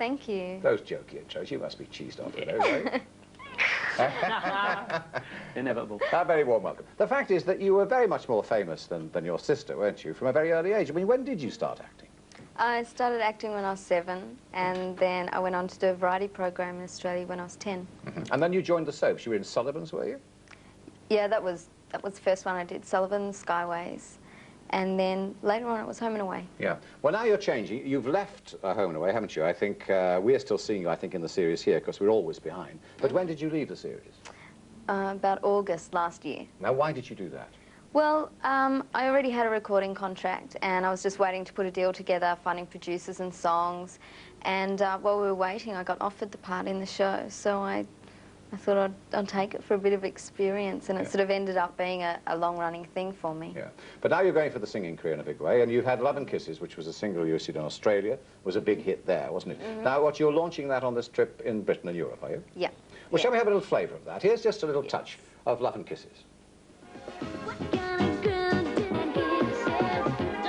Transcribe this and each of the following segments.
thank you. Those jokey intros, you must be cheesed off with those, eh? Inevitable. A very warm welcome. The fact is that you were very much more famous than your sister, weren't you, from a very early age? I mean, when did you start acting? I started acting when I was 7, and then I went on to do a variety program in Australia when I was 10. And then you joined the soaps. You were in Sullivan's, were you? Yeah, that was the first one I did, Sullivan's, Skyways. And then later on it was Home and Away. Yeah. Well, now you're changing. You've left Home and Away, haven't you? I think we're still seeing you, I think, in the series here, because we're always behind. But when did you leave the series? About August last year. Now, why did you do that? Well, I already had a recording contract, and I was just waiting to put a deal together, finding producers and songs. And while we were waiting, I got offered the part in the show, so I thought I'd take it for a bit of experience, and it sort of ended up being a long-running thing for me. Yeah. But now you're going for the singing career in a big way, and you had Love and Kisses, which was a single you issued in Australia, was a big hit there, wasn't it? Now, you're launching that on this trip in Britain and Europe, are you? Yeah. Well, shall we have a little flavour of that? Here's just a little touch of Love and Kisses.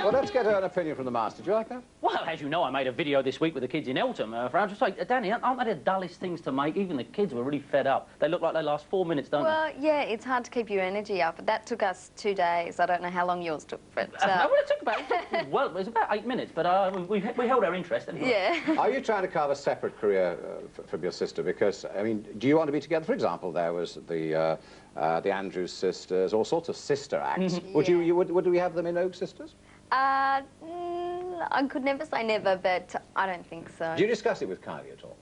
Well, let's get an opinion from the master. Do you like that? Well, as you know, I made a video this week with the kids in Eltham. For I was just like, Dannii, aren't they the dullest things to make? Even the kids were really fed up. They look like they last 4 minutes, don't Well, yeah, it's hard to keep your energy up. That took us 2 days. I don't know how long yours took, but... No, well, it took well, it was about 8 minutes, but we held our interest anyway. Yeah. Are you trying to carve a separate career from your sister? Because, I mean, do you want to be together? For example, there was the Andrews sisters, all sorts of sister acts. Would we have them in Oak Sisters? I could never say never, but I don't think so. Do you discuss it with Kylie at all?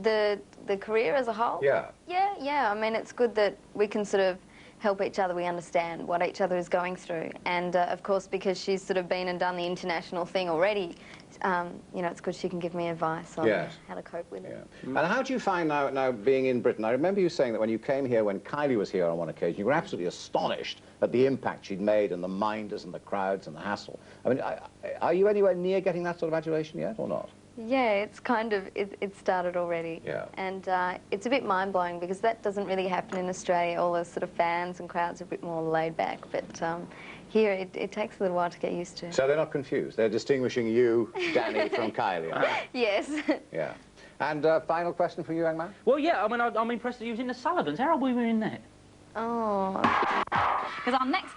The career as a whole? Yeah. Yeah. I mean, it's good that we can sort of help each other. We understand what each other is going through. And, of course, because she's sort of been and done the international thing already, you know, it's good she can give me advice on how to cope with it. And how do you find now being in Britain? I remember you saying that when you came here, when Kylie was here on one occasion, you were absolutely astonished at the impact she'd made and the minders and the crowds and the hassle. I mean, are you anywhere near getting that sort of adulation yet or not? Yeah, it's kind of, it started already. Yeah. And it's a bit mind-blowing because that doesn't really happen in Australia. All those sort of fans and crowds are a bit more laid back. But here, it takes a little while to get used to. So they're not confused? They're distinguishing you, Dannii, from Kylie? Yes. Yeah. And final question for you, young man? Well, yeah, I mean, I'm impressed that you was in the Sullivans. How are we in that? Oh. Because our next